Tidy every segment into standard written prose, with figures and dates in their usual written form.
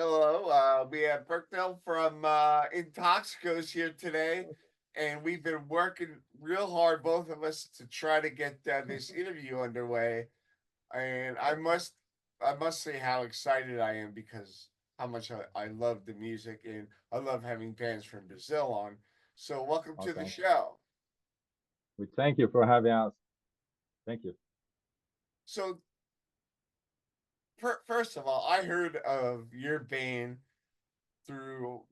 Hello. We have Berthil from Intoxicos here today, and we've been working real hard, both of us, to try to get this interview underway. And I must say how excited I am because how much I love the music and I love having bands from Brazil on. So, welcome to the Okay. show. We thank you for having us. Thank you. So, first of all, I heard of your band through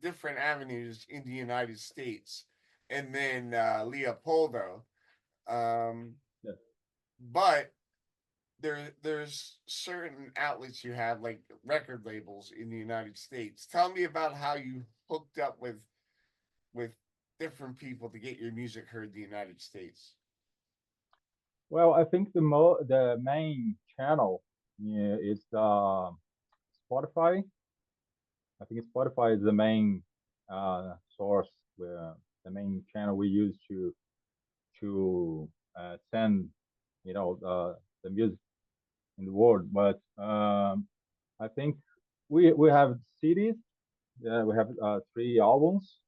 different avenues in the United States, and then Leopoldo. Um, Yes. but there's certain outlets you have like record labels in the United States. Tell me about how you hooked up with different people to get your music heard in the United States. Well, I think the main channel, yeah, is Spotify. I think Spotify is the main source, the main channel we use to send the music in the world. But I think we have CDs. We have three albums,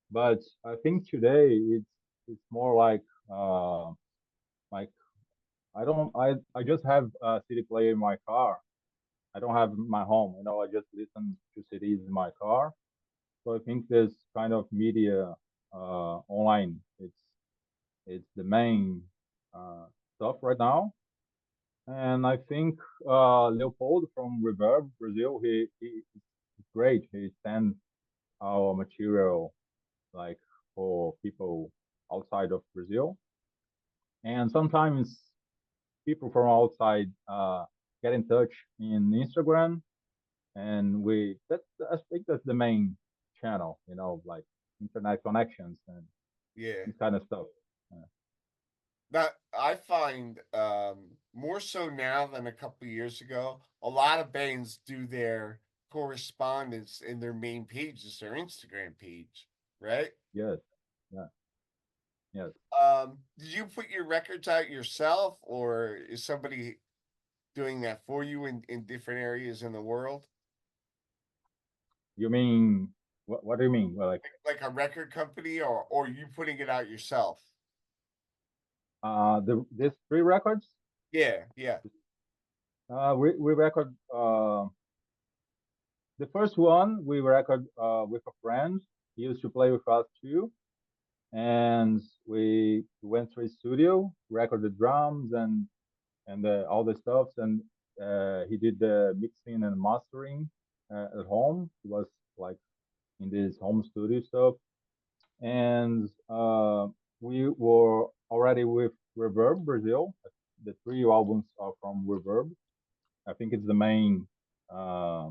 but I think today it's more like I just have a CD player in my car. I don't have my home. I just listen to CDs in my car. So I think this kind of media online, it's the main stuff right now. And I think Leopold from Reverb, Brazil, he's great. He sends our material like for people outside of Brazil. And sometimes people from outside get in touch in Instagram, and I think that's the main channel, like internet connections and Yeah, this kind of stuff. Uh, that I find more so now than a couple years ago. A lot of bands do their correspondence in their main pages, their Instagram page, right? yes, yeah, yes. Did you put your records out yourself, or is somebody doing that for you in different areas in the world? You mean what do you mean? Well, Like a record company, or you putting it out yourself? these three records, Yeah, yeah. we record the first one we record with a friend. He used to play with us too, and we went to his studio, recorded drums and all the stuffs, and he did the mixing and mastering at home. It was like in this home studio stuff, and we were already with Reverb Brazil. The three albums are from Reverb. I think it's uh,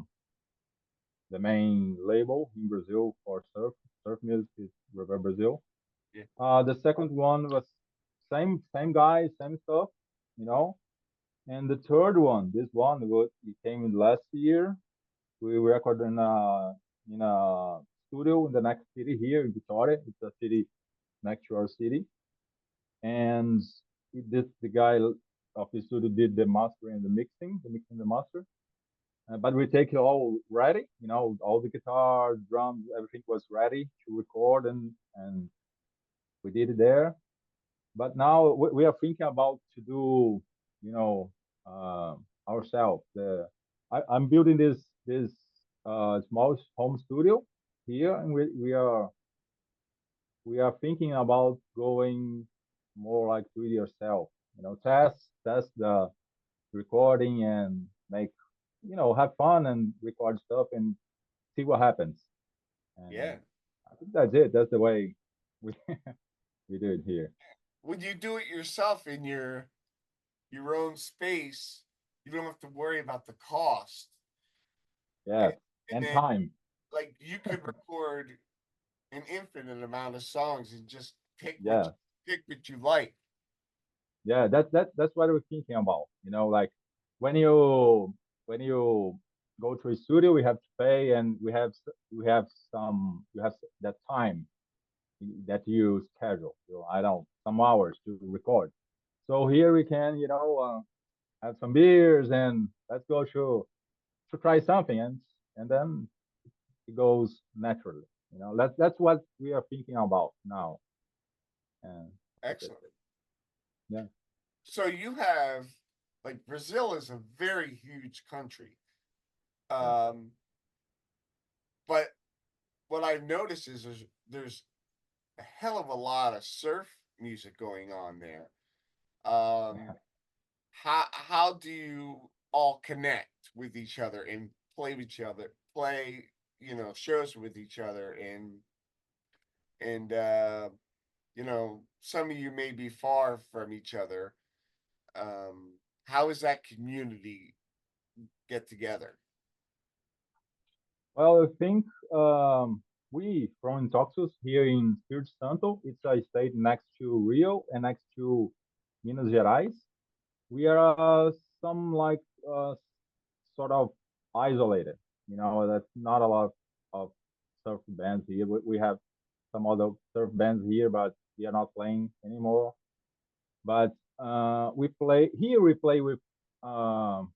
the main label in Brazil for surf music is Reverb Brazil. Yeah. The second one was same guy, same stuff, you know. And the third one, this one, it came in last year. We recorded in a studio in the next city here in Vitória. It's a city next to our city, and the guy of the studio did the mastering and the mixing, the master. But we take it all ready, all the guitars, drums, everything was ready to record, and we did it there. But now we are thinking about to do, you know, uh, ourselves. I'm building this small home studio here, and we are thinking about going more like do it yourself. Test the recording and make, have fun and record stuff and see what happens. And Yeah. I think that's it. That's the way we we do it here. When you do it yourself in your own space, you don't have to worry about the cost. And, Yes, and and then time. like you could record an infinite amount of songs and just Yeah, pick what you like. yeah. That's what I was thinking about. Like when you go to a studio, we have to pay, and we have that time that you schedule. I don't some hours to record. So here we can, have some beers and let's go to to try something, and then it goes naturally. That's what we are thinking about now, and that's it. Excellent. Yeah. So you have like Brazil is a very huge country. Yeah. Um, but what I've noticed is there's a hell of a lot of surf music going on there. Um, how do you all connect with each other and play with each other, play shows with each other, and some of you may be far from each other. How is that community get together? Well, I think we from Intoxicos here in Espírito Santo. It's a state next to Rio and next to Minas Gerais. We are some like sort of isolated. That's not a lot of surf bands here. We have some other surf bands here, but they are not playing anymore. But we play here. We play with um,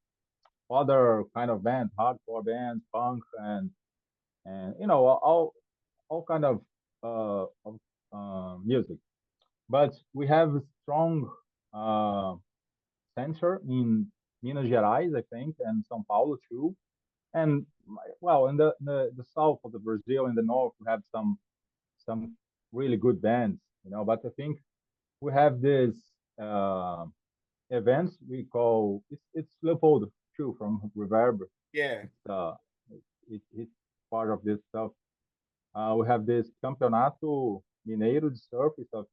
other kind of bands, hardcore bands, punk, and all kind of music. But we have a strong uh, center in Minas Gerais, I think, and São Paulo too. And well, in the south of the Brazil, in the north, we have some really good bands. But I think we have this uh, events we call it's Leopoldo too from Reverb. Yeah. It's it's part of this stuff. We have this Campeonato Mineiro de Surf. It's a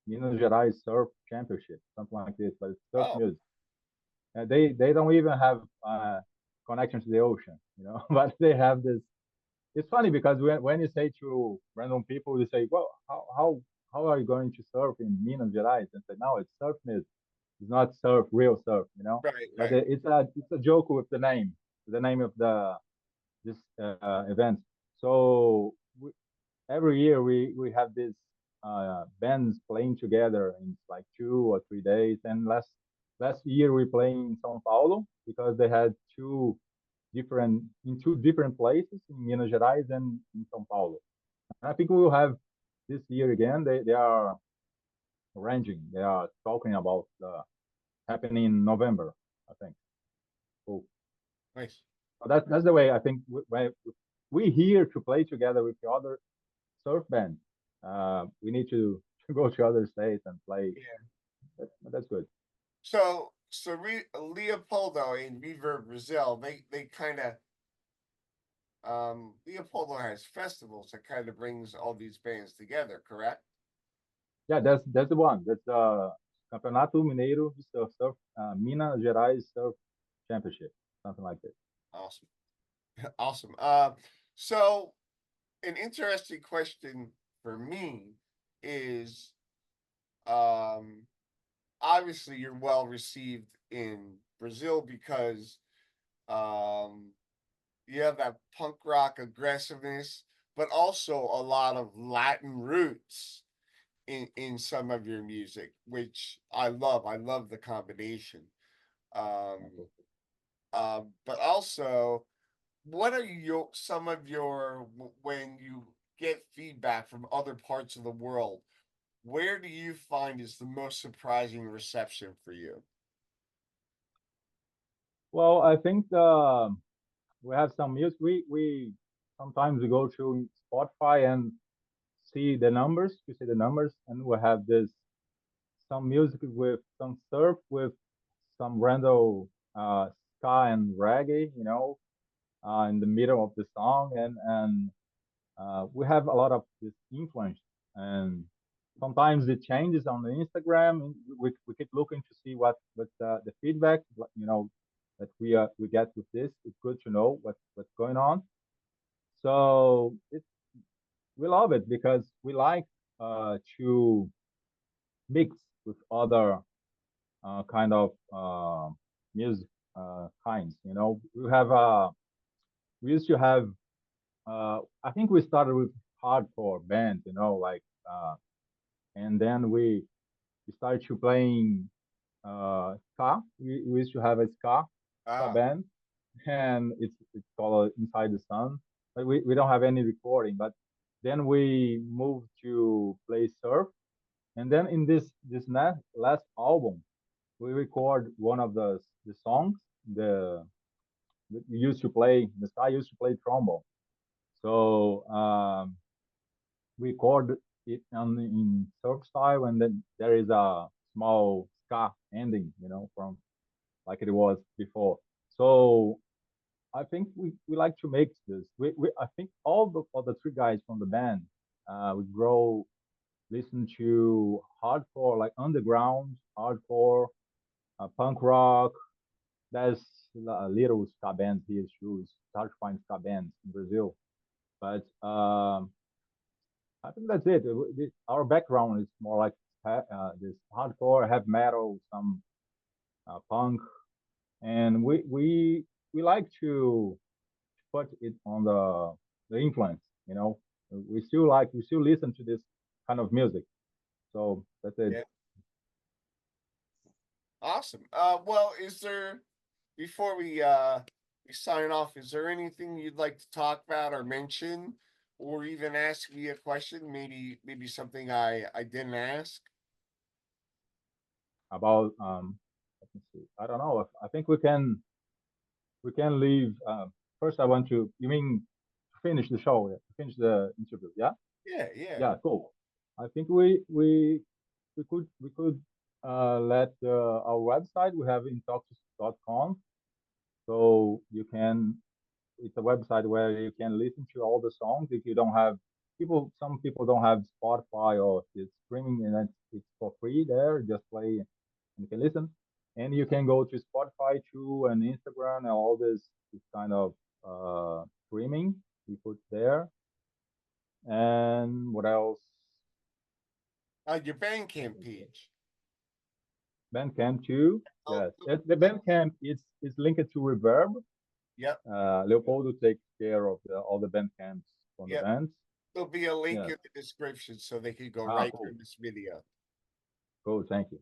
Minas Gerais Surf Championship, something like this, but it's surf Oh, music. They don't even have connection to the ocean, but they have this. It's funny because when you say to random people, you say, "Well, how are you going to surf in Minas Gerais?" And say, "No, it's surf music. It's not surf, real surf, right, But right. it's a joke with the name of this event. So every year we have these bands playing together in like 2 or 3 days. And last year we played in São Paulo because they had two different places in Minas Gerais and in São Paulo. And I think we will have this year again. They are arranging. They are talking about happening in November, I think. Cool. Nice. So that's the way I think we here to play together with the other surf bands. We need to go to other states and play. Yeah. That's good. So Leopoldo in Reverb Brazil, they kind of Leopoldo has festivals that kind of brings all these bands together, correct? Yeah, that's the one. That's Campeonato Mineiro de Surf, Minas Gerais Surf Championship, something like this. Awesome. Awesome. So an interesting question for me is um obviously you're well received in Brazil because um you have that punk rock aggressiveness, but also a lot of Latin roots in some of your music, which I love. I love the combination. Um, but also, what are some of your when you get feedback from other parts of the world? Where do you find is the most surprising reception for you? Well, I think we have some music. We sometimes we go to Spotify and see the numbers. You see the numbers, and we have this some music with some surf with some random ska and reggae, in the middle of the song, and we have a lot of this influence. And sometimes it changes on the Instagram. And we keep looking to see what the feedback, that we get with this. It's good to know what's going on. So we love it because we like to mix with other kind of music kinds. We used to have. I think we started with hardcore bands, and then we started to playing ska. We used to have a ska Ah, band, and it's called Inside the Sun. But we don't have any recording. But then we moved to play surf, and then in this last album, we record one of the songs. The we used to play. The guy used to play trombone, so we record it in surf style, and then there is a small ska ending, from like it was before. So I think we like to mix this. I think all the three guys from the band, we grow listen to hardcore, like underground hardcore, punk rock. There's a little ska bands here too. It's hard to find ska bands in Brazil, but I think that's it. Our background is more like this hardcore, heavy metal, some punk, and we like to put it on the influence. We still listen to this kind of music. So that's it. Yeah. Awesome. Well, is there before we sign off, is there anything you'd like to talk about or mention, or even ask me a question? Maybe something I didn't ask. About let me see. I don't know. I think we can leave. First, I want to. You mean finish the show? Yeah? Finish the interview? Yeah. Yeah, yeah. Yeah. Cool. I think we could let our website. We have intoxicos.com, so you can. It's a website where you can listen to all the songs. If you don't have some people don't have Spotify or it's streaming, and it's for free there. Just play and you can listen. And you can go to Spotify too and Instagram and all this kind of streaming we put there. And what else? Your Bandcamp page. Bandcamp too. Oh, Yes, the Bandcamp is linked to Reverb. yep, Leopoldo takes care of all the Bandcamps from the yep. bands. There'll be a link Yes. in the description so they can go Ah, right cool. through this video. Cool. Thank you.